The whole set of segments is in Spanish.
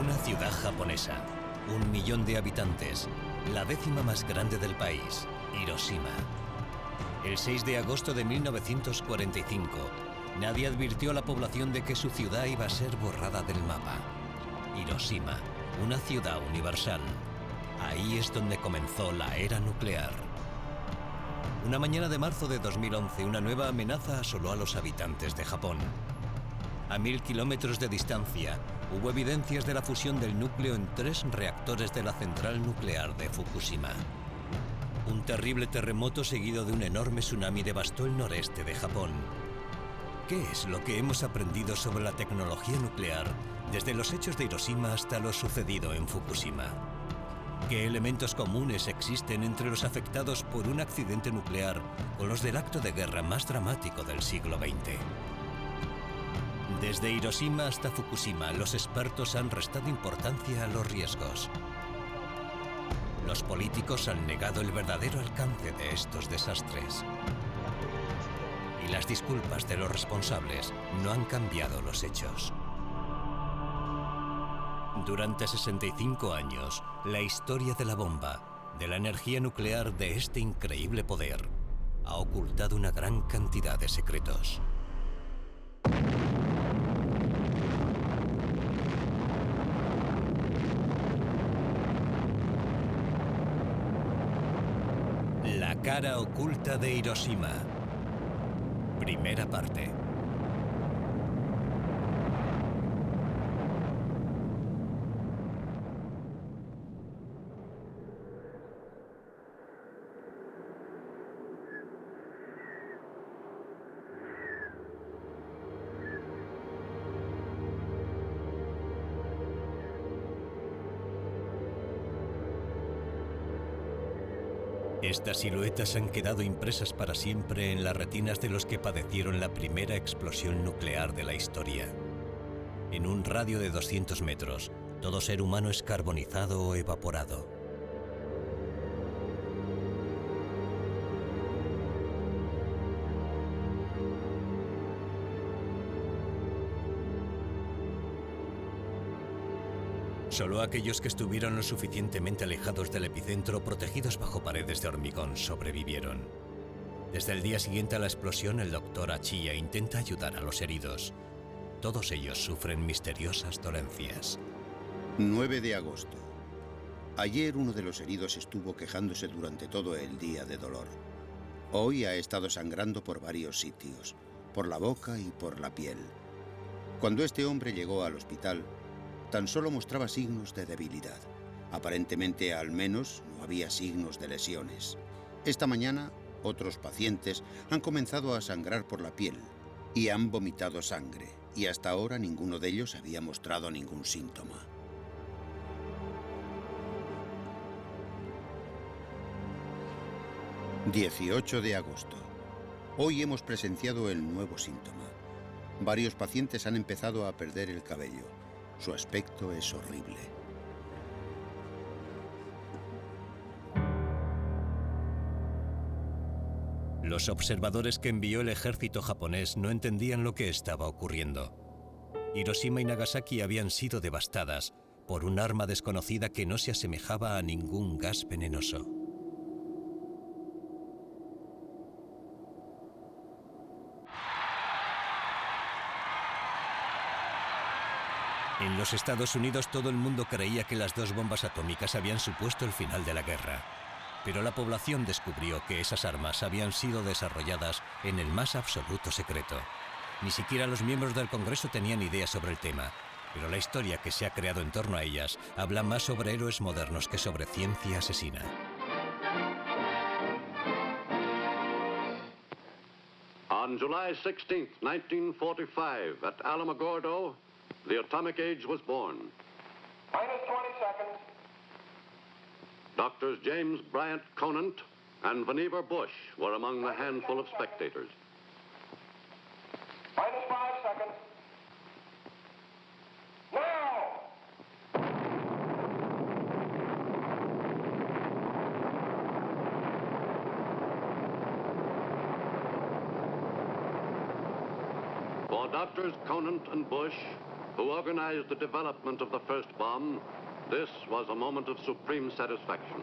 Una ciudad japonesa, 1 millón de habitantes, la 10ª más grande del país, Hiroshima. El 6 de agosto de 1945, nadie advirtió a la población de que su ciudad iba a ser borrada del mapa. Hiroshima, una ciudad universal. Ahí es donde comenzó la era nuclear. Una mañana de marzo de 2011, una nueva amenaza asoló a los habitantes de Japón. A 1000 kilómetros de distancia, hubo evidencias de la fusión del núcleo en 3 reactores de la central nuclear de Fukushima. Un terrible terremoto seguido de un enorme tsunami devastó el noreste de Japón. ¿Qué es lo que hemos aprendido sobre la tecnología nuclear desde los hechos de Hiroshima hasta lo sucedido en Fukushima? ¿Qué elementos comunes existen entre los afectados por un accidente nuclear con los del acto de guerra más dramático del siglo XX? Desde Hiroshima hasta Fukushima, los expertos han restado importancia a los riesgos. Los políticos han negado el verdadero alcance de estos desastres. Y las disculpas de los responsables no han cambiado los hechos. Durante 65 años, la historia de la bomba, de la energía nuclear, de este increíble poder, ha ocultado una gran cantidad de secretos. La cara oculta de Hiroshima. Primera parte. Estas siluetas han quedado impresas para siempre en las retinas de los que padecieron la primera explosión nuclear de la historia. En un radio de 200 metros, todo ser humano es carbonizado o evaporado. Solo aquellos que estuvieron lo suficientemente alejados del epicentro, protegidos bajo paredes de hormigón, sobrevivieron. Desde el día siguiente a la explosión, el Dr. Achiya intenta ayudar a los heridos. Todos ellos sufren misteriosas dolencias. 9 de agosto. Ayer uno de los heridos estuvo quejándose durante todo el día de dolor. Hoy ha estado sangrando por varios sitios, por la boca y por la piel. Cuando este hombre llegó al hospital, tan solo mostraba signos de debilidad. Aparentemente, al menos, no había signos de lesiones. Esta mañana, otros pacientes han comenzado a sangrar por la piel y han vomitado sangre, y hasta ahora ninguno de ellos había mostrado ningún síntoma. ...18 de agosto. Hoy hemos presenciado el nuevo síntoma. Varios pacientes han empezado a perder el cabello. Su aspecto es horrible. Los observadores que envió el ejército japonés no entendían lo que estaba ocurriendo. Hiroshima y Nagasaki habían sido devastadas por un arma desconocida que no se asemejaba a ningún gas venenoso. En los Estados Unidos todo el mundo creía que las 2 bombas atómicas habían supuesto el final de la guerra. Pero la población descubrió que esas armas habían sido desarrolladas en el más absoluto secreto. Ni siquiera los miembros del Congreso tenían idea sobre el tema, pero la historia que se ha creado en torno a ellas habla más sobre héroes modernos que sobre ciencia asesina. On July 16, 1945, at Alamogordo, the atomic age was born. Minus 20 seconds. Doctors James Bryant Conant and Vannevar Bush were among the handful of spectators. Minus 5 seconds. Now! For Doctors Conant and Bush, who organized the development of the first bomb, this was a moment of supreme satisfaction.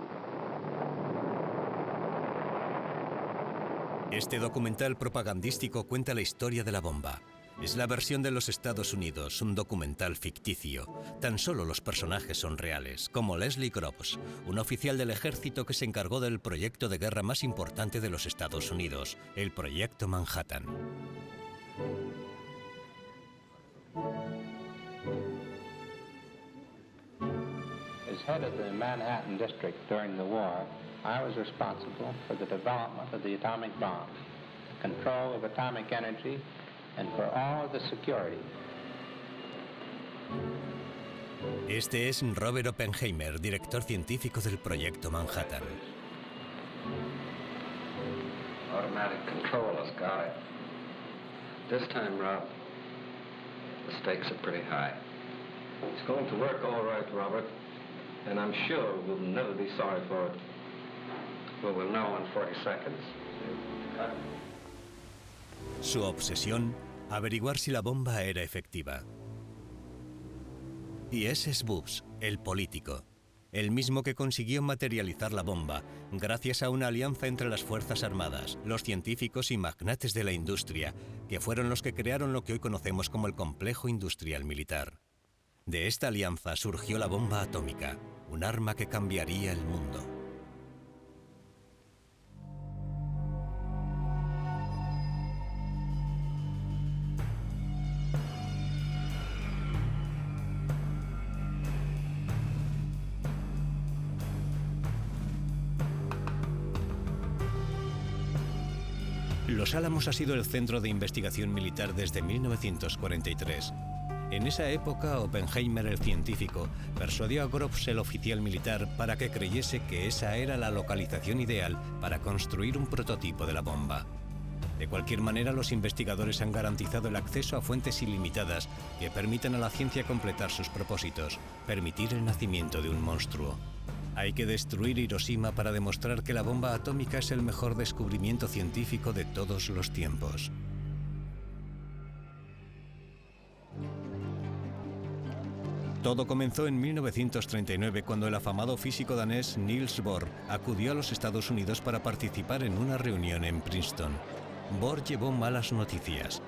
Este documental propagandístico cuenta la historia de la bomba. Es la versión de los Estados Unidos, un documental ficticio. Tan solo los personajes son reales, como Leslie Groves, un oficial del ejército que se encargó del proyecto de guerra más importante de los Estados Unidos, el Proyecto Manhattan. As head of the Manhattan District during the war, I was responsible for the development of the atomic bomb, control of atomic energy, and for all of the security. Este es Robert Oppenheimer, director científico del Proyecto Manhattan. Automatic control has got it. This time, Rob, the stakes are pretty high. It's going to work all right, Robert, and I'm sure we'll never be sorry for it. Well, we'll know in 40 seconds. Su obsesión, averiguar si la bomba era efectiva. Y ese es Bush, el político, el mismo que consiguió materializar la bomba gracias a una alianza entre las Fuerzas Armadas, los científicos y magnates de la industria, que fueron los que crearon lo que hoy conocemos como el complejo industrial militar. De esta alianza surgió la bomba atómica, un arma que cambiaría el mundo. Los Álamos ha sido el centro de investigación militar desde 1943. En esa época, Oppenheimer, el científico, persuadió a Groves, el oficial militar, para que creyese que esa era la localización ideal para construir un prototipo de la bomba. De cualquier manera, los investigadores han garantizado el acceso a fuentes ilimitadas que permiten a la ciencia completar sus propósitos, permitir el nacimiento de un monstruo. Hay que destruir Hiroshima para demostrar que la bomba atómica es el mejor descubrimiento científico de todos los tiempos. Todo comenzó en 1939 cuando el afamado físico danés Niels Bohr acudió a los Estados Unidos para participar en una reunión en Princeton. Bohr llevó malas noticias.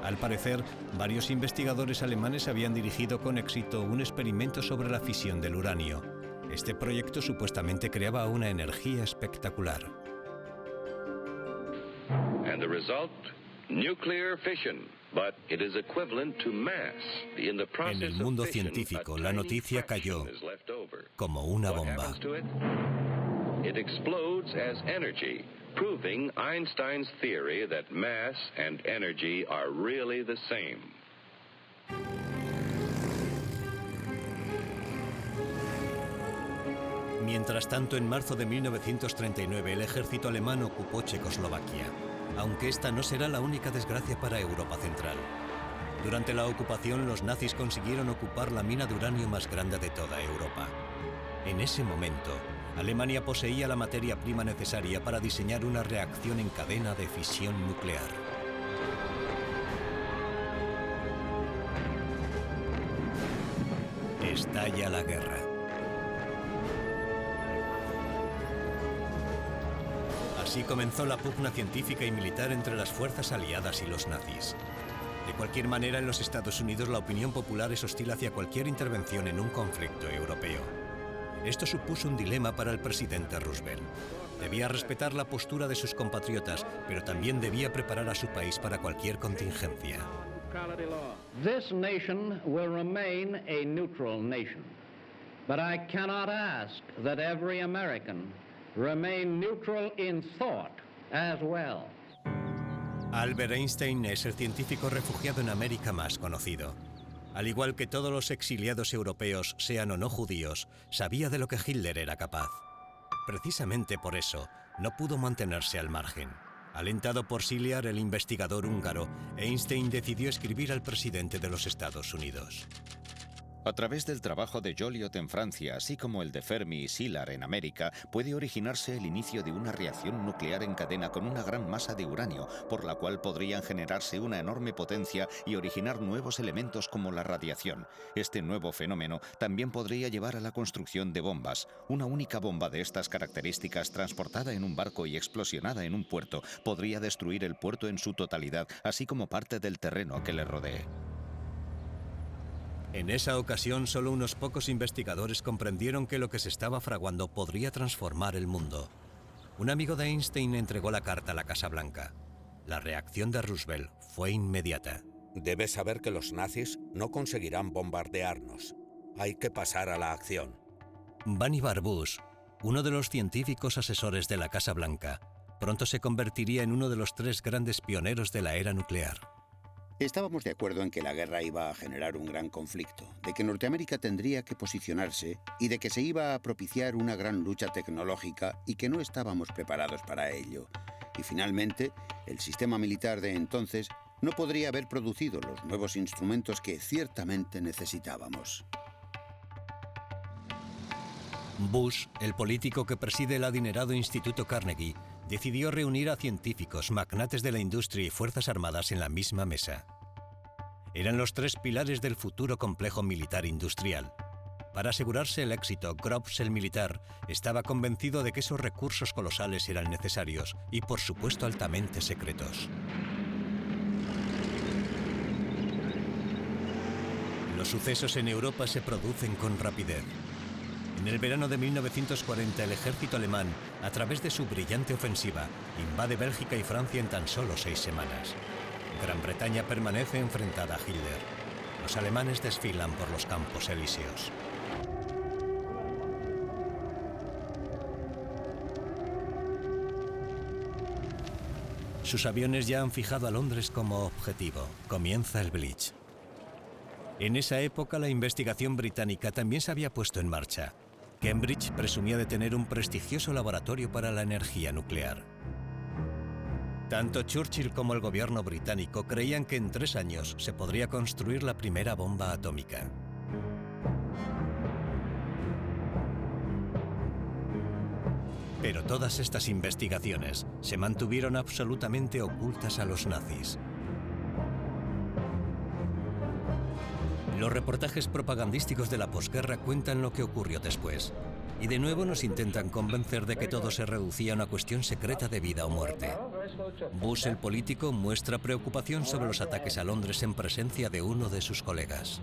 Al parecer, varios investigadores alemanes habían dirigido con éxito un experimento sobre la fisión del uranio. Este proyecto supuestamente creaba una energía espectacular. And the result? Nuclear fission, but it is equivalent to mass. In the process En el mundo of fission, científico, a la tiny noticia fraction cayó is left over. como una What bomba. happens to it? It explodes as energy, proving Einstein's theory that mass and energy are really the same. Mientras tanto, en marzo de 1939, el ejército alemán ocupó Checoslovaquia, aunque esta no será la única desgracia para Europa Central. Durante la ocupación, los nazis consiguieron ocupar la mina de uranio más grande de toda Europa. En ese momento, Alemania poseía la materia prima necesaria para diseñar una reacción en cadena de fisión nuclear. Estalla la guerra. Así comenzó la pugna científica y militar entre las fuerzas aliadas y los nazis. De cualquier manera, en los Estados Unidos la opinión popular es hostil hacia cualquier intervención en un conflicto europeo. Esto supuso un dilema para el presidente Roosevelt. Debía respetar la postura de sus compatriotas, pero también debía preparar a su país para cualquier contingencia. This nation will remain a neutral nation, but I cannot ask that every American remain neutral in thought as well. Albert Einstein es el científico refugiado en América más conocido. Al igual que todos los exiliados europeos, sean o no judíos, sabía de lo que Hitler era capaz. Precisamente por eso, no pudo mantenerse al margen. Alentado por Szilard, el investigador húngaro, Einstein decidió escribir al presidente de los Estados Unidos. A través del trabajo de Joliot en Francia, así como el de Fermi y Szilard en América, puede originarse el inicio de una reacción nuclear en cadena con una gran masa de uranio, por la cual podrían generarse una enorme potencia y originar nuevos elementos como la radiación. Este nuevo fenómeno también podría llevar a la construcción de bombas. Una única bomba de estas características transportada en un barco y explosionada en un puerto podría destruir el puerto en su totalidad, así como parte del terreno que le rodee. En esa ocasión, solo unos pocos investigadores comprendieron que lo que se estaba fraguando podría transformar el mundo. Un amigo de Einstein entregó la carta a la Casa Blanca. La reacción de Roosevelt fue inmediata. Debes saber que los nazis no conseguirán bombardearnos. Hay que pasar a la acción. Vannevar Bush, uno de los científicos asesores de la Casa Blanca, pronto se convertiría en uno de los 3 grandes pioneros de la era nuclear. Estábamos de acuerdo en que la guerra iba a generar un gran conflicto, de que Norteamérica tendría que posicionarse y de que se iba a propiciar una gran lucha tecnológica y que no estábamos preparados para ello. Y finalmente, el sistema militar de entonces no podría haber producido los nuevos instrumentos que ciertamente necesitábamos. Bush, el político que preside el adinerado Instituto Carnegie, decidió reunir a científicos, magnates de la industria y fuerzas armadas en la misma mesa. Eran los 3 pilares del futuro complejo militar industrial. Para asegurarse el éxito, Groves, el militar, estaba convencido de que esos recursos colosales eran necesarios y, por supuesto, altamente secretos. Los sucesos en Europa se producen con rapidez. En el verano de 1940, el ejército alemán, a través de su brillante ofensiva, invade Bélgica y Francia en tan solo 6 semanas. Gran Bretaña permanece enfrentada a Hitler. Los alemanes desfilan por los campos elíseos. Sus aviones ya han fijado a Londres como objetivo. Comienza el Blitz. En esa época, la investigación británica también se había puesto en marcha. Cambridge presumía de tener un prestigioso laboratorio para la energía nuclear. Tanto Churchill como el gobierno británico creían que en 3 años se podría construir la primera bomba atómica. Pero todas estas investigaciones se mantuvieron absolutamente ocultas a los nazis. Los reportajes propagandísticos de la posguerra cuentan lo que ocurrió después. Y de nuevo nos intentan convencer de que todo se reducía a una cuestión secreta de vida o muerte. Bush, el político, muestra preocupación sobre los ataques a Londres en presencia de uno de sus colegas.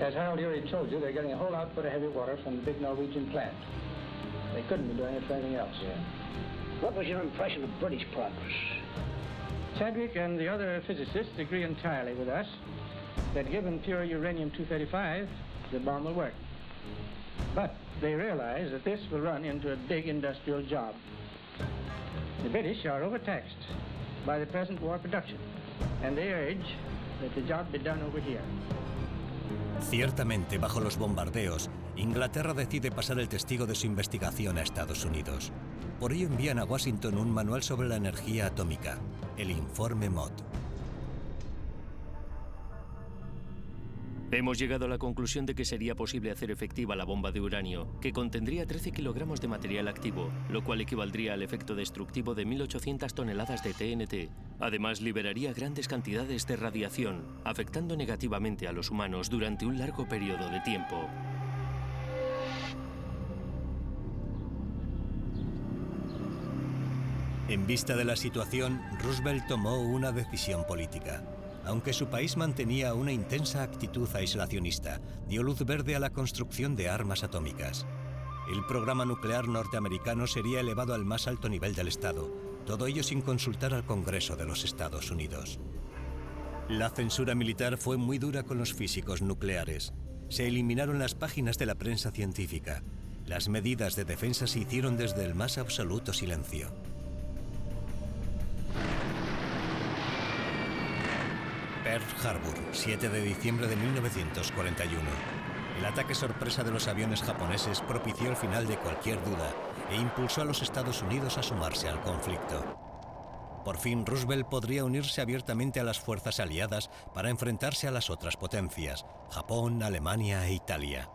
As Harold Urey told you, they're getting a whole output of heavy water from the big Norwegian plant. They couldn't be doing it for anything else. What was your impression of British progress? Chadwick and the other physicists agree entirely with us that given pure uranium-235, the bomb will work. But they realize that this will run into a big industrial job. The British are overtaxed by the present war production, and they urge that the job be done over here. Ciertamente, bajo los bombardeos, Inglaterra decide pasar el testigo de su investigación a Estados Unidos. Por ello envían a Washington un manual sobre la energía atómica, el Informe Mott. Hemos llegado a la conclusión de que sería posible hacer efectiva la bomba de uranio, que contendría 13 kilogramos de material activo, lo cual equivaldría al efecto destructivo de 1.800 toneladas de TNT. Además, liberaría grandes cantidades de radiación, afectando negativamente a los humanos durante un largo periodo de tiempo. En vista de la situación, Roosevelt tomó una decisión política. Aunque su país mantenía una intensa actitud aislacionista, dio luz verde a la construcción de armas atómicas. El programa nuclear norteamericano sería elevado al más alto nivel del Estado, todo ello sin consultar al Congreso de los Estados Unidos. La censura militar fue muy dura con los físicos nucleares. Se eliminaron las páginas de la prensa científica. Las medidas de defensa se hicieron desde el más absoluto silencio. Pearl Harbor, 7 de diciembre de 1941. El ataque sorpresa de los aviones japoneses propició el final de cualquier duda e impulsó a los Estados Unidos a sumarse al conflicto. Por fin Roosevelt podría unirse abiertamente a las fuerzas aliadas para enfrentarse a las otras potencias, Japón, Alemania e Italia.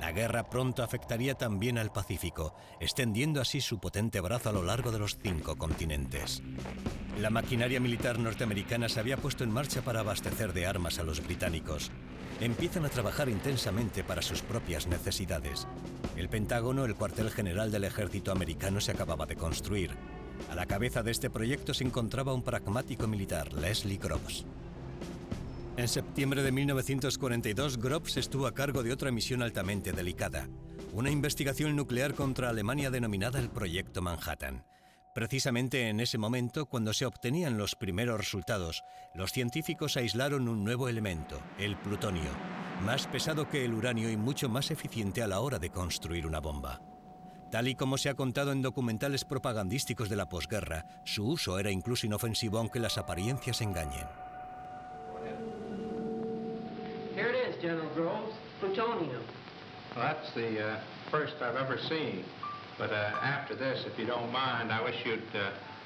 La guerra pronto afectaría también al Pacífico, extendiendo así su potente brazo a lo largo de los 5 continentes. La maquinaria militar norteamericana se había puesto en marcha para abastecer de armas a los británicos. Empiezan a trabajar intensamente para sus propias necesidades. El Pentágono, el cuartel general del ejército americano, se acababa de construir. A la cabeza de este proyecto se encontraba un pragmático militar, Leslie Groves. En septiembre de 1942, Groves estuvo a cargo de otra misión altamente delicada, una investigación nuclear contra Alemania denominada el Proyecto Manhattan. Precisamente en ese momento, cuando se obtenían los primeros resultados, los científicos aislaron un nuevo elemento, el plutonio, más pesado que el uranio y mucho más eficiente a la hora de construir una bomba. Tal y como se ha contado en documentales propagandísticos de la posguerra, su uso era incluso inofensivo aunque las apariencias engañen. Here it is, General Groves, plutonium. Well, that's the first I've ever seen. But after this, if you don't mind, I wish you'd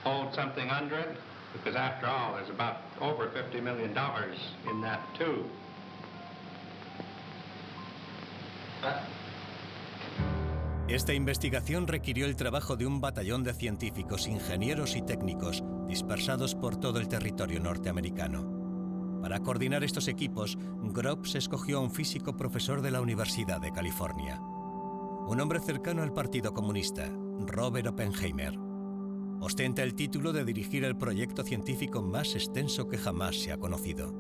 hold something under it, because after all, there's about over $50 million in that tube. Esta investigación requirió el trabajo de un batallón de científicos, ingenieros y técnicos dispersados por todo el territorio norteamericano. Para coordinar estos equipos, Groves escogió a un físico profesor de la Universidad de California, un hombre cercano al Partido Comunista, Robert Oppenheimer. Ostenta el título de dirigir el proyecto científico más extenso que jamás se ha conocido.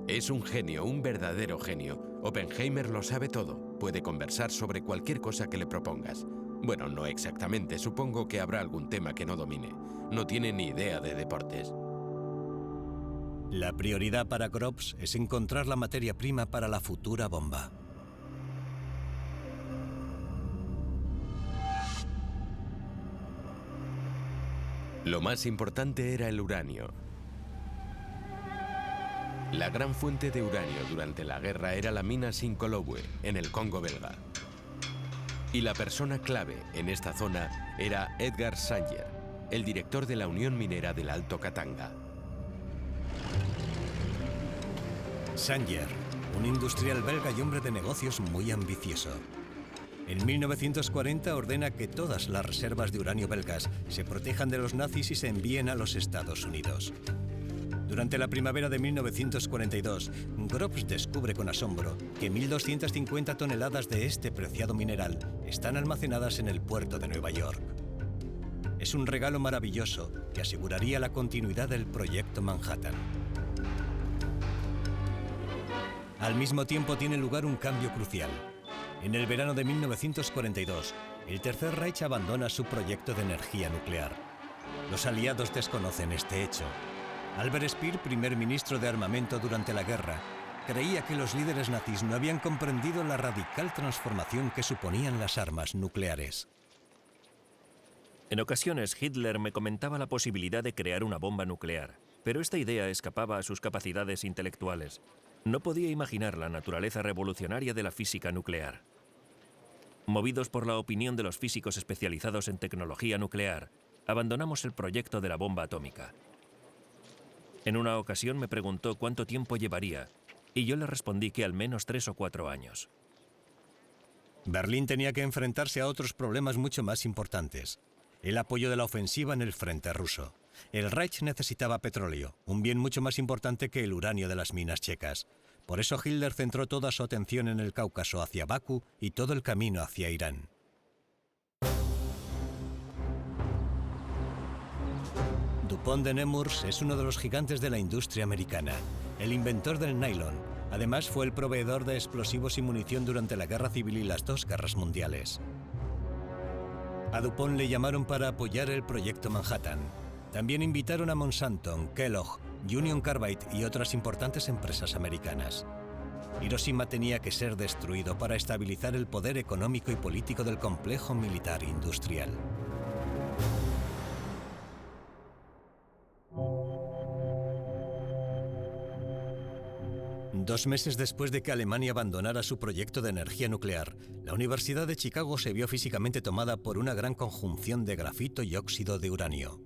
Es un genio, un verdadero genio. Oppenheimer lo sabe todo. Puede conversar sobre cualquier cosa que le propongas. Bueno, no exactamente. Supongo que habrá algún tema que no domine. No tiene ni idea de deportes. La prioridad para Groves es encontrar la materia prima para la futura bomba. Lo más importante era el uranio. La gran fuente de uranio durante la guerra era la mina Sinkolowe, en el Congo belga. Y la persona clave en esta zona era Edgar Sanger, el director de la Unión Minera del Alto Katanga. Sanger, un industrial belga y hombre de negocios muy ambicioso. En 1940 ordena que todas las reservas de uranio belgas se protejan de los nazis y se envíen a los Estados Unidos. Durante la primavera de 1942, Groves descubre con asombro que 1.250 toneladas de este preciado mineral están almacenadas en el puerto de Nueva York. Es un regalo maravilloso que aseguraría la continuidad del Proyecto Manhattan. Al mismo tiempo tiene lugar un cambio crucial. En el verano de 1942, el Tercer Reich abandona su proyecto de energía nuclear. Los aliados desconocen este hecho. Albert Speer, primer ministro de armamento durante la guerra, creía que los líderes nazis no habían comprendido la radical transformación que suponían las armas nucleares. En ocasiones, Hitler me comentaba la posibilidad de crear una bomba nuclear, pero esta idea escapaba a sus capacidades intelectuales. No podía imaginar la naturaleza revolucionaria de la física nuclear. Movidos por la opinión de los físicos especializados en tecnología nuclear, abandonamos el proyecto de la bomba atómica. En una ocasión me preguntó cuánto tiempo llevaría, y yo le respondí que al menos 3 o 4 años. Berlín tenía que enfrentarse a otros problemas mucho más importantes. El apoyo de la ofensiva en el frente ruso. El Reich necesitaba petróleo, un bien mucho más importante que el uranio de las minas checas. Por eso Hitler centró toda su atención en el Cáucaso, hacia Bakú y todo el camino hacia Irán. Dupont de Nemours es uno de los gigantes de la industria americana, el inventor del nylon. Además, fue el proveedor de explosivos y munición durante la Guerra Civil y las 2 guerras mundiales. A Dupont le llamaron para apoyar el Proyecto Manhattan. También invitaron a Monsanto, Kellogg, Union Carbide y otras importantes empresas americanas. Hiroshima tenía que ser destruido para estabilizar el poder económico y político del complejo militar industrial. Dos meses después de que Alemania abandonara su proyecto de energía nuclear, la Universidad de Chicago se vio físicamente tomada por una gran conjunción de grafito y óxido de uranio.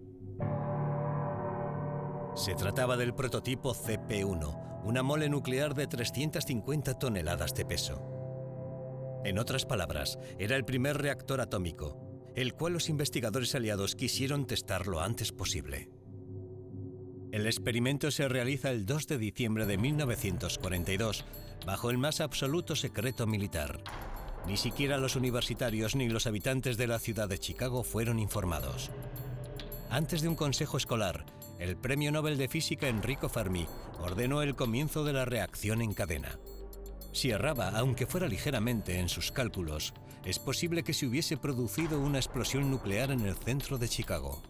Se trataba del prototipo CP-1, una mole nuclear de 350 toneladas de peso. En otras palabras, era el primer reactor atómico, el cual los investigadores aliados quisieron testar lo antes posible. El experimento se realiza el 2 de diciembre de 1942, bajo el más absoluto secreto militar. Ni siquiera los universitarios ni los habitantes de la ciudad de Chicago fueron informados. Antes de un consejo escolar, el Premio Nobel de Física Enrico Fermi ordenó el comienzo de la reacción en cadena. Si erraba, aunque fuera ligeramente en sus cálculos, es posible que se hubiese producido una explosión nuclear en el centro de Chicago.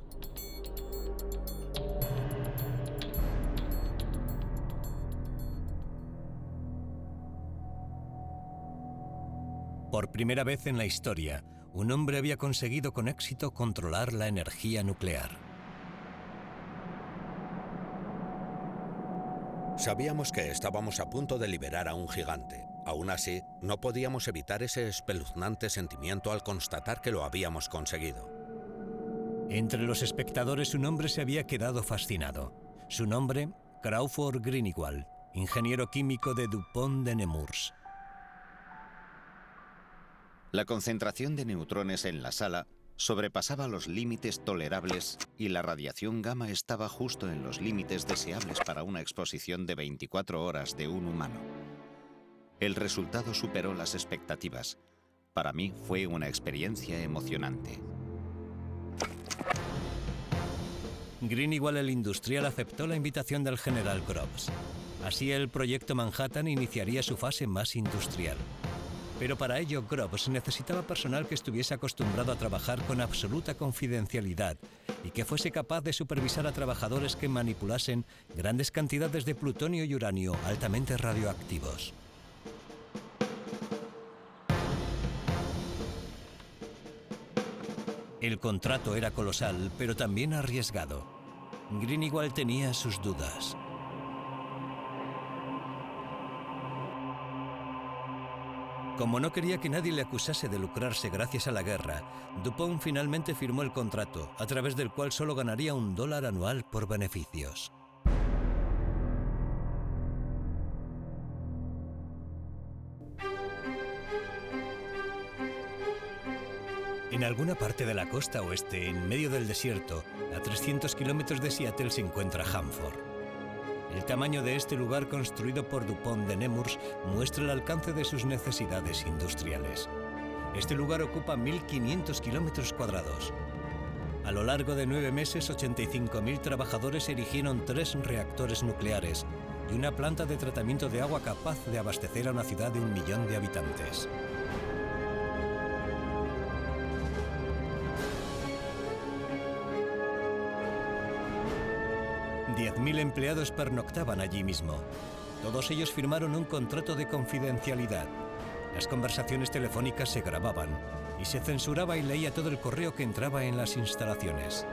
Por primera vez en la historia, un hombre había conseguido con éxito controlar la energía nuclear. Sabíamos que estábamos a punto de liberar a un gigante. Aún así, no podíamos evitar ese espeluznante sentimiento al constatar que lo habíamos conseguido. Entre los espectadores un hombre se había quedado fascinado. Su nombre, Crawford Greenewald, ingeniero químico de DuPont de Nemours. La concentración de neutrones en la sala sobrepasaba los límites tolerables y la radiación gamma estaba justo en los límites deseables para una exposición de 24 horas de un humano. El resultado superó las expectativas. Para mí fue una experiencia emocionante. Greenewald, el industrial, aceptó la invitación del general Groves. Así el proyecto Manhattan iniciaría su fase más industrial. Pero para ello Groves necesitaba personal que estuviese acostumbrado a trabajar con absoluta confidencialidad y que fuese capaz de supervisar a trabajadores que manipulasen grandes cantidades de plutonio y uranio altamente radioactivos. El contrato era colosal, pero también arriesgado. Greenewald tenía sus dudas. Como no quería que nadie le acusase de lucrarse gracias a la guerra, DuPont finalmente firmó el contrato, a través del cual solo ganaría $1 anual por beneficios. En alguna parte de la costa oeste, en medio del desierto, a 300 kilómetros de Seattle, se encuentra Hanford. El tamaño de este lugar construido por DuPont de Nemours muestra el alcance de sus necesidades industriales. Este lugar ocupa 1.500 kilómetros cuadrados. A lo largo de 9 meses, 85.000 trabajadores erigieron 3 reactores nucleares y una planta de tratamiento de agua capaz de abastecer a una ciudad de 1 millón de habitantes. $10.000 empleados pernoctaban allí mismo. Todos ellos firmaron un contrato de confidencialidad. Las conversaciones telefónicas se grababan y se censuraba y leía todo el correo que entraba en las instalaciones.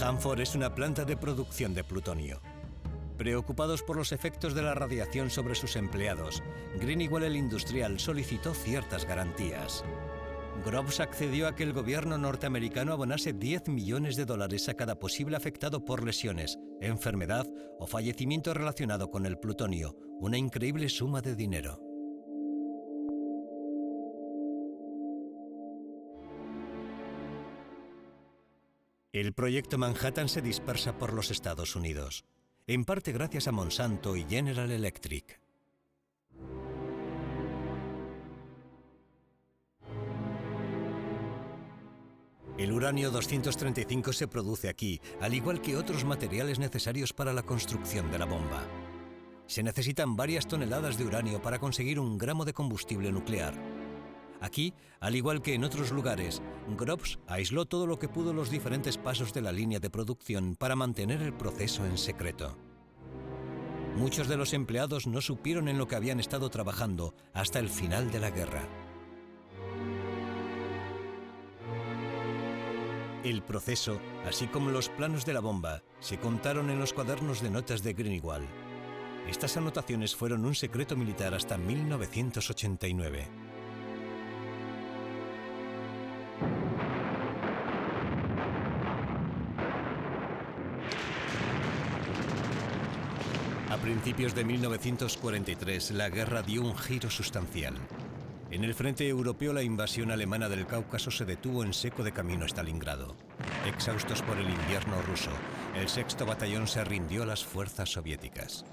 Hanford es una planta de producción de plutonio. Preocupados por los efectos de la radiación sobre sus empleados, Greenewald, el industrial, solicitó ciertas garantías. Groves accedió a que el gobierno norteamericano abonase $10 millones a cada posible afectado por lesiones, enfermedad o fallecimiento relacionado con el plutonio, una increíble suma de dinero. El proyecto Manhattan se dispersa por los Estados Unidos, en parte gracias a Monsanto y General Electric. El uranio 235 se produce aquí, al igual que otros materiales necesarios para la construcción de la bomba. Se necesitan varias toneladas de uranio para conseguir 1 gramo de combustible nuclear. Aquí, al igual que en otros lugares, Groves aisló todo lo que pudo los diferentes pasos de la línea de producción para mantener el proceso en secreto. Muchos de los empleados no supieron en lo que habían estado trabajando hasta el final de la guerra. El proceso, así como los planos de la bomba, se contaron en los cuadernos de notas de Greenewald. Estas anotaciones fueron un secreto militar hasta 1989. principios de 1943, la guerra dio un giro sustancial. En el frente europeo, la invasión alemana del Cáucaso se detuvo en seco de camino a Stalingrado. Exhaustos por el invierno ruso, el 6º Batallón se rindió a las fuerzas soviéticas.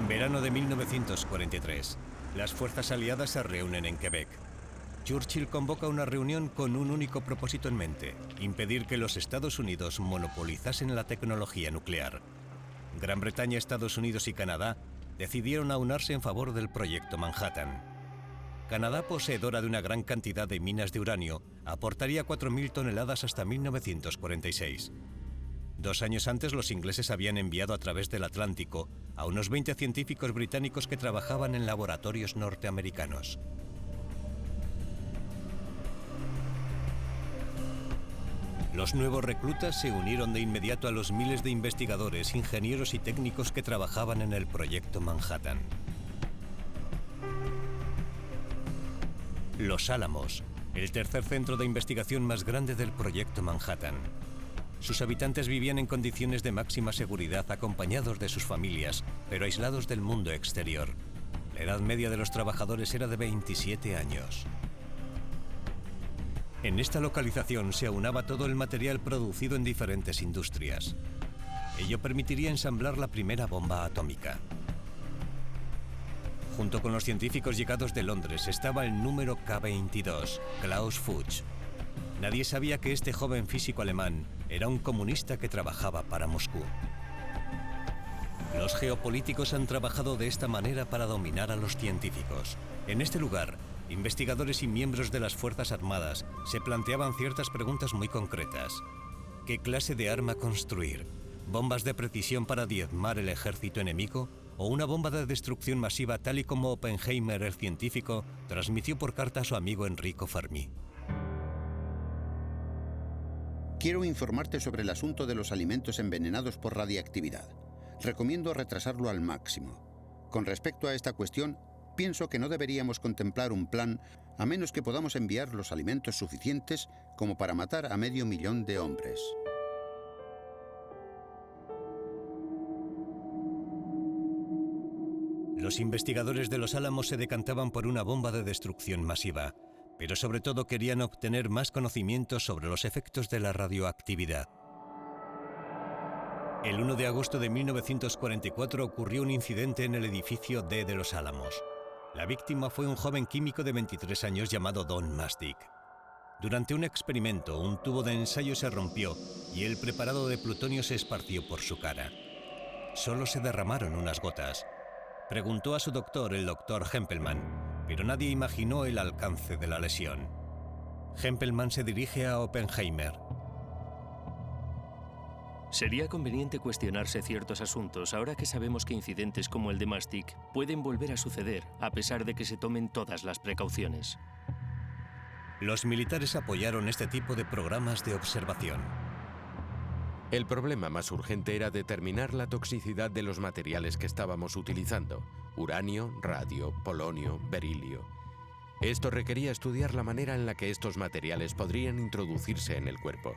Verano de 1943. Las fuerzas aliadas se reúnen en Quebec. Churchill convoca una reunión con un único propósito en mente: impedir que los Estados Unidos monopolizasen la tecnología nuclear. Gran Bretaña, Estados Unidos y Canadá decidieron aunarse en favor del proyecto Manhattan. Canadá, poseedora de una gran cantidad de minas de uranio, aportaría 4.000 toneladas hasta 1946. 2 años antes, los ingleses habían enviado a través del Atlántico a unos 20 científicos británicos que trabajaban en laboratorios norteamericanos. Los nuevos reclutas se unieron de inmediato a los miles de investigadores, ingenieros y técnicos que trabajaban en el proyecto Manhattan. Los Álamos, el tercer centro de investigación más grande del proyecto Manhattan. Sus habitantes vivían en condiciones de máxima seguridad, acompañados de sus familias, pero aislados del mundo exterior. La edad media de los trabajadores era de 27 años. En esta localización se aunaba todo el material producido en diferentes industrias. Ello permitiría ensamblar la primera bomba atómica. Junto con los científicos llegados de Londres estaba el número K-22, Klaus Fuchs. Nadie sabía que este joven físico alemán era un comunista que trabajaba para Moscú. Los geopolíticos han trabajado de esta manera para dominar a los científicos. En este lugar, investigadores y miembros de las Fuerzas Armadas se planteaban ciertas preguntas muy concretas. ¿Qué clase de arma construir? ¿Bombas de precisión para diezmar el ejército enemigo? ¿O una bomba de destrucción masiva tal y como Oppenheimer, el científico, transmitió por carta a su amigo Enrico Fermi? Quiero informarte sobre el asunto de los alimentos envenenados por radiactividad. Recomiendo retrasarlo al máximo. Con respecto a esta cuestión, pienso que no deberíamos contemplar un plan a menos que podamos enviar los alimentos suficientes como para matar a 500.000 de hombres. Los investigadores de los Álamos se decantaban por una bomba de destrucción masiva, pero sobre todo querían obtener más conocimientos sobre los efectos de la radioactividad. El 1 de agosto de 1944 ocurrió un incidente en el edificio D de los Álamos. La víctima fue un joven químico de 23 años llamado Don Mastic. Durante un experimento, un tubo de ensayo se rompió y el preparado de plutonio se esparció por su cara. Solo se derramaron unas gotas. Preguntó a su doctor, el doctor Hempelmann, pero nadie imaginó el alcance de la lesión. Hempelmann se dirige a Oppenheimer. Sería conveniente cuestionarse ciertos asuntos ahora que sabemos que incidentes como el de Mastic pueden volver a suceder a pesar de que se tomen todas las precauciones. Los militares apoyaron este tipo de programas de observación. El problema más urgente era determinar la toxicidad de los materiales que estábamos utilizando: uranio, radio, polonio, berilio. Esto requería estudiar la manera en la que estos materiales podrían introducirse en el cuerpo,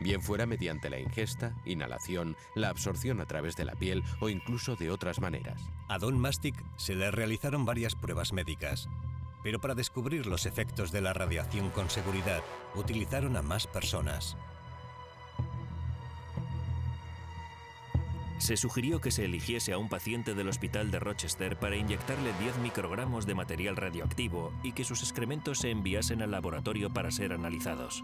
bien fuera mediante la ingesta, inhalación, la absorción a través de la piel o incluso de otras maneras. A Don Mastic se le realizaron varias pruebas médicas, pero para descubrir los efectos de la radiación con seguridad, utilizaron a más personas. Se sugirió que se eligiese a un paciente del hospital de Rochester para inyectarle 10 microgramos de material radioactivo y que sus excrementos se enviasen al laboratorio para ser analizados.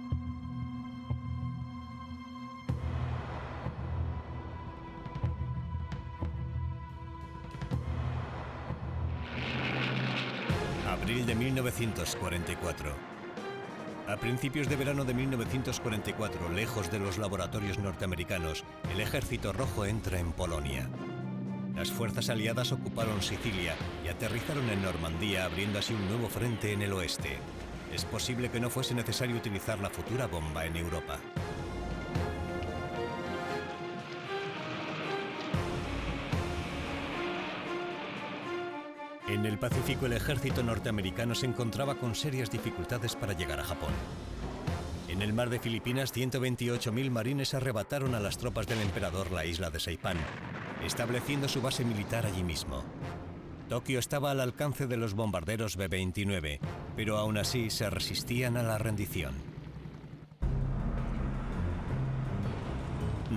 Abril de 1944. A principios de verano de 1944, lejos de los laboratorios norteamericanos, el Ejército Rojo entra en Polonia. Las fuerzas aliadas ocuparon Sicilia y aterrizaron en Normandía, abriendo así un nuevo frente en el oeste. Es posible que no fuese necesario utilizar la futura bomba en Europa. En el Pacífico, el ejército norteamericano se encontraba con serias dificultades para llegar a Japón. En el mar de Filipinas, 128.000 marines arrebataron a las tropas del emperador la isla de Saipán, estableciendo su base militar allí mismo. Tokio estaba al alcance de los bombarderos B-29, pero aún así se resistían a la rendición.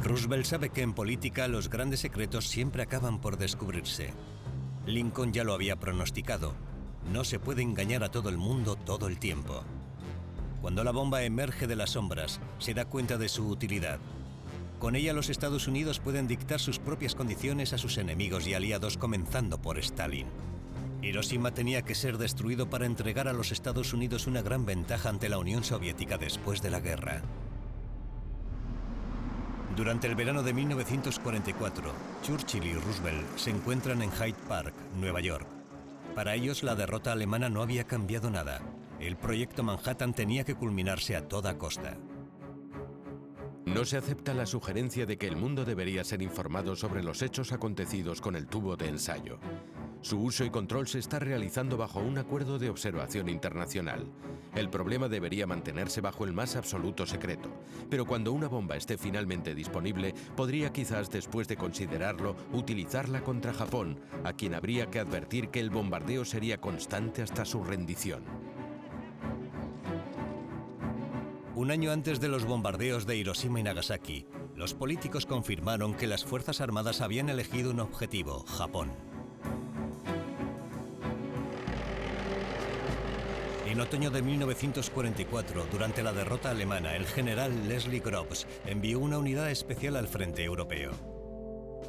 Roosevelt sabe que en política los grandes secretos siempre acaban por descubrirse. Lincoln ya lo había pronosticado. No se puede engañar a todo el mundo todo el tiempo. Cuando la bomba emerge de las sombras, se da cuenta de su utilidad. Con ella los Estados Unidos pueden dictar sus propias condiciones a sus enemigos y aliados, comenzando por Stalin. Hiroshima tenía que ser destruido para entregar a los Estados Unidos una gran ventaja ante la Unión Soviética después de la guerra. Durante el verano de 1944, Churchill y Roosevelt se encuentran en Hyde Park, Nueva York. Para ellos, la derrota alemana no había cambiado nada. El proyecto Manhattan tenía que culminarse a toda costa. No se acepta la sugerencia de que el mundo debería ser informado sobre los hechos acontecidos con el tubo de ensayo. Su uso y control se está realizando bajo un acuerdo de observación internacional. El problema debería mantenerse bajo el más absoluto secreto, pero cuando una bomba esté finalmente disponible, podría quizás, después de considerarlo, utilizarla contra Japón, a quien habría que advertir que el bombardeo sería constante hasta su rendición. Un año antes de los bombardeos de Hiroshima y Nagasaki, los políticos confirmaron que las Fuerzas Armadas habían elegido un objetivo: Japón. En otoño de 1944, durante la derrota alemana, el general Leslie Groves envió una unidad especial al frente europeo.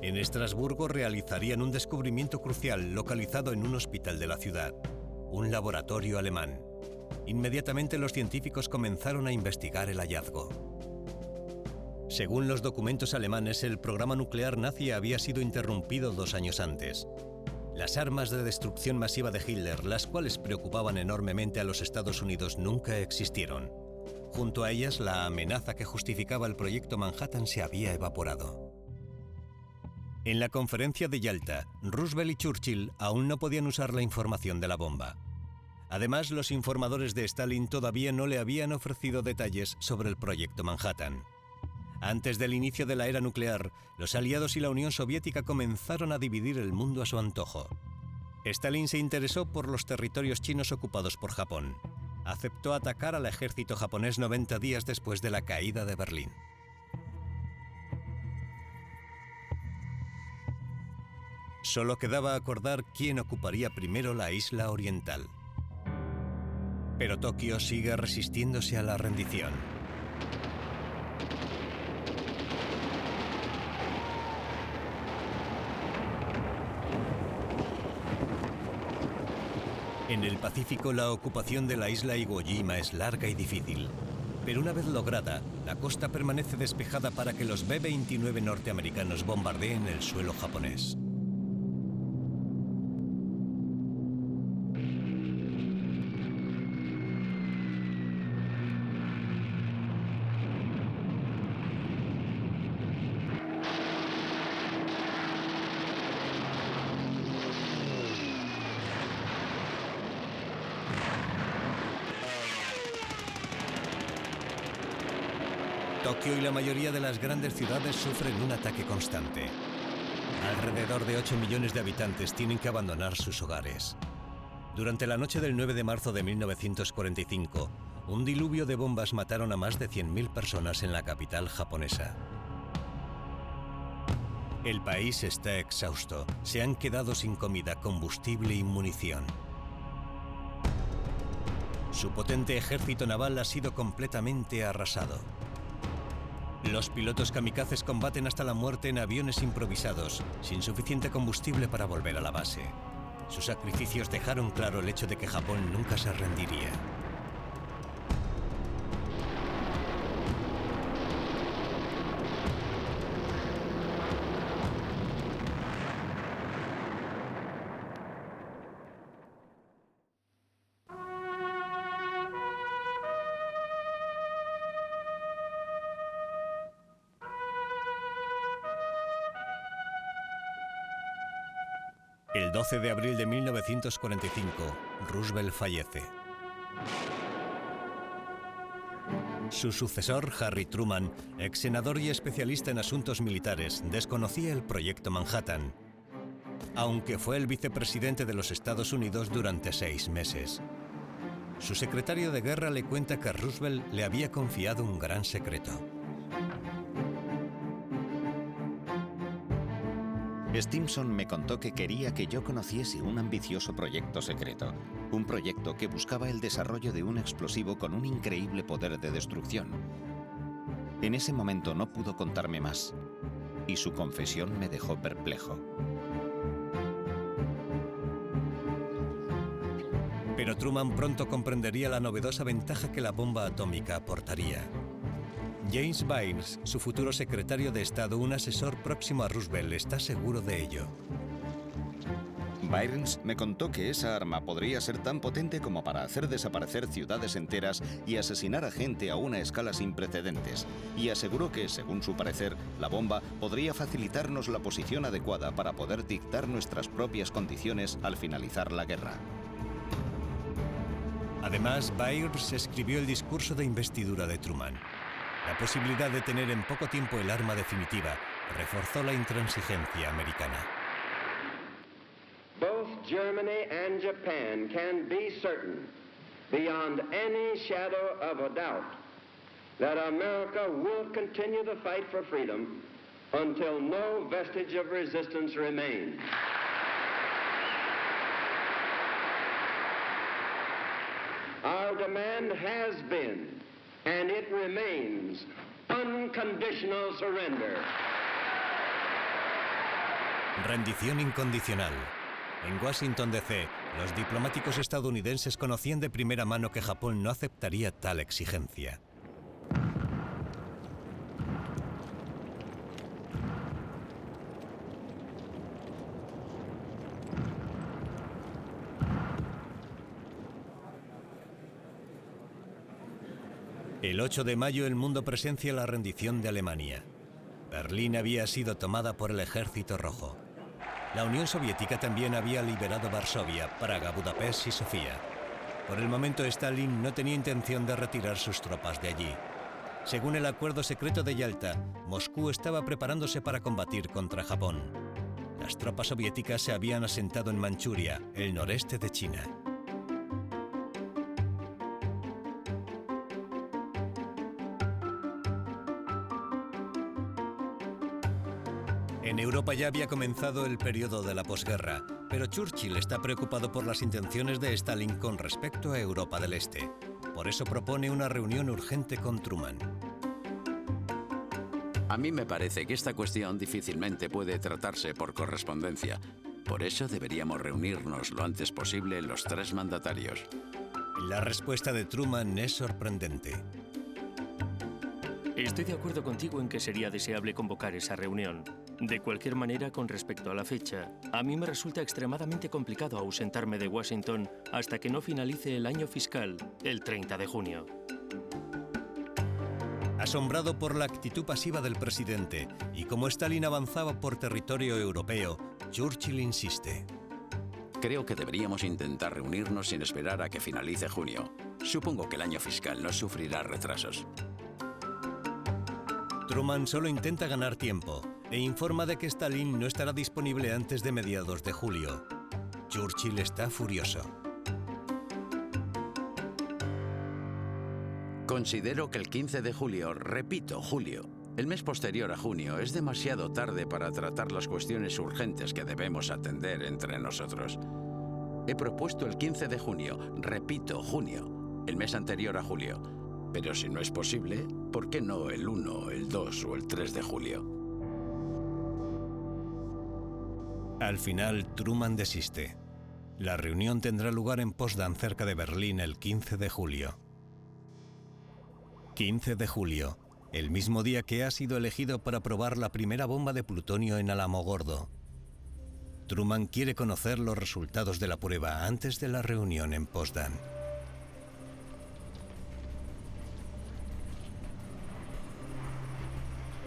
En Estrasburgo realizarían un descubrimiento crucial localizado en un hospital de la ciudad, un laboratorio alemán. Inmediatamente los científicos comenzaron a investigar el hallazgo. Según los documentos alemanes, el programa nuclear nazi había sido interrumpido 2 años antes. Las armas de destrucción masiva de Hitler, las cuales preocupaban enormemente a los Estados Unidos, nunca existieron. Junto a ellas, la amenaza que justificaba el proyecto Manhattan se había evaporado. En la conferencia de Yalta, Roosevelt y Churchill aún no podían usar la información de la bomba. Además, los informadores de Stalin todavía no le habían ofrecido detalles sobre el proyecto Manhattan. Antes del inicio de la era nuclear, los aliados y la Unión Soviética comenzaron a dividir el mundo a su antojo. Stalin se interesó por los territorios chinos ocupados por Japón. Aceptó atacar al ejército japonés 90 días después de la caída de Berlín. Solo quedaba acordar quién ocuparía primero la isla oriental. Pero Tokio sigue resistiéndose a la rendición. En el Pacífico, la ocupación de la isla Iwo Jima es larga y difícil. Pero una vez lograda, la costa permanece despejada para que los B-29 norteamericanos bombardeen el suelo japonés. Tokio y la mayoría de las grandes ciudades sufren un ataque constante. Alrededor de 8 millones de habitantes tienen que abandonar sus hogares. Durante la noche del 9 de marzo de 1945, un diluvio de bombas mataron a más de 100.000 personas en la capital japonesa. El país está exhausto. Se han quedado sin comida, combustible y munición. Su potente ejército naval ha sido completamente arrasado. Los pilotos kamikazes combaten hasta la muerte en aviones improvisados, sin suficiente combustible para volver a la base. Sus sacrificios dejaron claro el hecho de que Japón nunca se rendiría. El El 12 de abril de 1945, Roosevelt fallece. Su sucesor, Harry Truman, ex senador y especialista en asuntos militares, desconocía el Proyecto Manhattan, aunque fue el vicepresidente de los Estados Unidos durante 6 meses. Su secretario de guerra le cuenta que Roosevelt le había confiado un gran secreto. Stimson me contó que quería que yo conociese un ambicioso proyecto secreto, un proyecto que buscaba el desarrollo de un explosivo con un increíble poder de destrucción. En ese momento no pudo contarme más, y su confesión me dejó perplejo. Pero Truman pronto comprendería la novedosa ventaja que la bomba atómica aportaría. James Byrnes, su futuro secretario de Estado, un asesor próximo a Roosevelt, está seguro de ello. Byrnes me contó que esa arma podría ser tan potente como para hacer desaparecer ciudades enteras y asesinar a gente a una escala sin precedentes, y aseguró que, según su parecer, la bomba podría facilitarnos la posición adecuada para poder dictar nuestras propias condiciones al finalizar la guerra. Además, Byrnes escribió el discurso de investidura de Truman. La posibilidad de tener en poco tiempo el arma definitiva reforzó la intransigencia americana. Both Germany and Japan can be certain, beyond any shadow of a doubt, that America will continue the fight for freedom until no vestige of resistance remains. Our demand has been, and it remains, unconditional surrender. Rendición incondicional. En Washington, D.C., los diplomáticos estadounidenses conocían de primera mano que Japón no aceptaría tal exigencia. El 8 de mayo el mundo presencia la rendición de Alemania. Berlín había sido tomada por el Ejército Rojo. La Unión Soviética también había liberado Varsovia, Praga, Budapest y Sofía. Por el momento Stalin no tenía intención de retirar sus tropas de allí. Según el acuerdo secreto de Yalta, Moscú estaba preparándose para combatir contra Japón. Las tropas soviéticas se habían asentado en Manchuria, el noreste de China. En Europa ya había comenzado el periodo de la posguerra, pero Churchill está preocupado por las intenciones de Stalin con respecto a Europa del Este. Por eso propone una reunión urgente con Truman. A mí me parece que esta cuestión difícilmente puede tratarse por correspondencia. Por eso deberíamos reunirnos lo antes posible los 3 mandatarios. La respuesta de Truman es sorprendente. Estoy de acuerdo contigo en que sería deseable convocar esa reunión. De cualquier manera, con respecto a la fecha, a mí me resulta extremadamente complicado ausentarme de Washington hasta que no finalice el año fiscal, el 30 de junio. Asombrado por la actitud pasiva del presidente y como Stalin avanzaba por territorio europeo, Churchill insiste. Creo que deberíamos intentar reunirnos sin esperar a que finalice junio. Supongo que el año fiscal no sufrirá retrasos. Truman solo intenta ganar tiempo e informa de que Stalin no estará disponible antes de mediados de julio. Churchill está furioso. Considero que el 15 de julio, repito, julio, el mes posterior a junio, es demasiado tarde para tratar las cuestiones urgentes que debemos atender entre nosotros. He propuesto el 15 de junio, repito, junio, el mes anterior a julio. Pero si no es posible, ¿por qué no el 1, el 2 o el 3 de julio? Al final, Truman desiste. La reunión tendrá lugar en Potsdam, cerca de Berlín, el 15 de julio. 15 de julio, el mismo día que ha sido elegido para probar la primera bomba de plutonio en Alamogordo. Truman quiere conocer los resultados de la prueba antes de la reunión en Potsdam.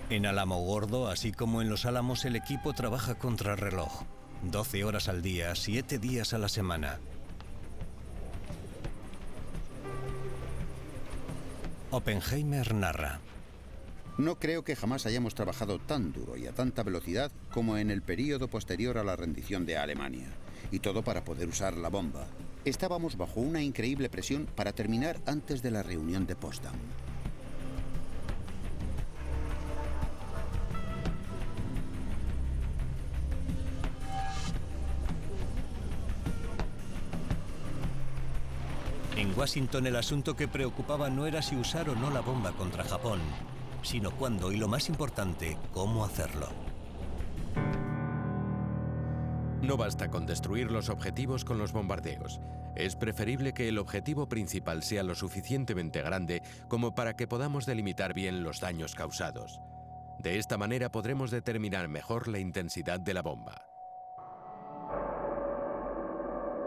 En Alamogordo, así como en Los Álamos, el equipo trabaja contra reloj. 12 horas al día, 7 días a la semana. Oppenheimer narra: No creo que jamás hayamos trabajado tan duro y a tanta velocidad como en el período posterior a la rendición de Alemania. Y todo para poder usar la bomba. Estábamos bajo una increíble presión para terminar antes de la reunión de Potsdam. En Washington el asunto que preocupaba no era si usar o no la bomba contra Japón, sino cuándo y, lo más importante, cómo hacerlo. No basta con destruir los objetivos con los bombardeos. Es preferible que el objetivo principal sea lo suficientemente grande como para que podamos delimitar bien los daños causados. De esta manera podremos determinar mejor la intensidad de la bomba.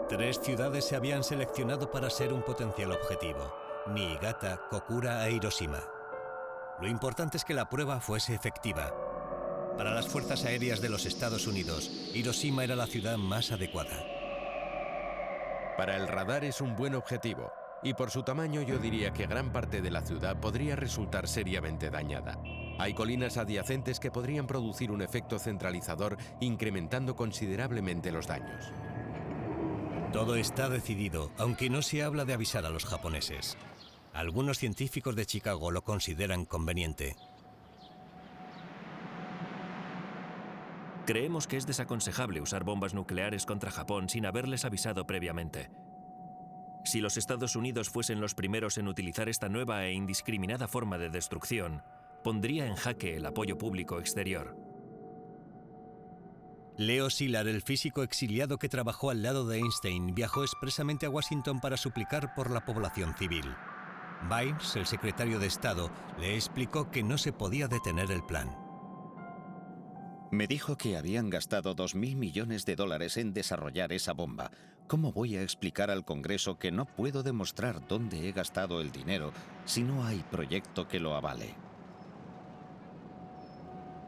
3 ciudades se habían seleccionado para ser un potencial objetivo: Niigata, Kokura e Hiroshima. Lo importante es que la prueba fuese efectiva. Para las fuerzas aéreas de los Estados Unidos, Hiroshima era la ciudad más adecuada. Para el radar es un buen objetivo, y por su tamaño yo diría que gran parte de la ciudad podría resultar seriamente dañada. Hay colinas adyacentes que podrían producir un efecto centralizador, incrementando considerablemente los daños. Todo está decidido, aunque no se habla de avisar a los japoneses. Algunos científicos de Chicago lo consideran conveniente. Creemos que es desaconsejable usar bombas nucleares contra Japón sin haberles avisado previamente. Si los Estados Unidos fuesen los primeros en utilizar esta nueva e indiscriminada forma de destrucción, pondría en jaque el apoyo público exterior. Leo Szilard, el físico exiliado que trabajó al lado de Einstein, viajó expresamente a Washington para suplicar por la población civil. Bynes, el secretario de Estado, le explicó que no se podía detener el plan. Me dijo que habían gastado $2.000 millones en desarrollar esa bomba. ¿Cómo voy a explicar al Congreso que no puedo demostrar dónde he gastado el dinero si no hay proyecto que lo avale?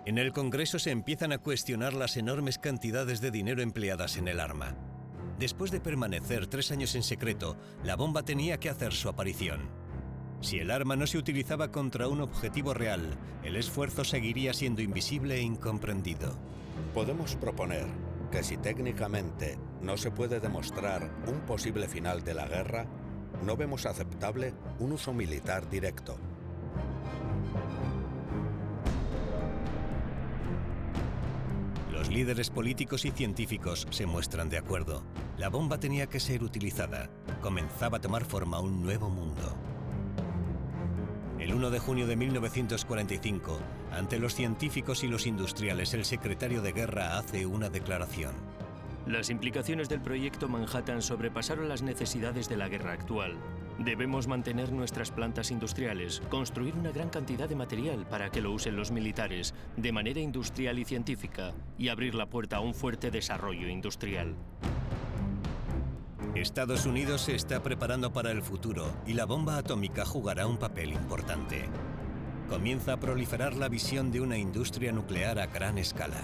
En el Congreso se empiezan a cuestionar las enormes cantidades de dinero empleadas en el arma. Después de permanecer 3 años en secreto, la bomba tenía que hacer su aparición. Si el arma no se utilizaba contra un objetivo real, el esfuerzo seguiría siendo invisible e incomprendido. Podemos proponer que si técnicamente no se puede demostrar un posible final de la guerra, no vemos aceptable un uso militar directo. Los líderes políticos y científicos se muestran de acuerdo. La bomba tenía que ser utilizada. Comenzaba a tomar forma un nuevo mundo. El 1 de junio de 1945, ante los científicos y los industriales, el secretario de Guerra hace una declaración. Las implicaciones del proyecto Manhattan sobrepasaron las necesidades de la guerra actual. Debemos mantener nuestras plantas industriales, construir una gran cantidad de material para que lo usen los militares, de manera industrial y científica, y abrir la puerta a un fuerte desarrollo industrial. Estados Unidos se está preparando para el futuro y la bomba atómica jugará un papel importante. Comienza a proliferar la visión de una industria nuclear a gran escala.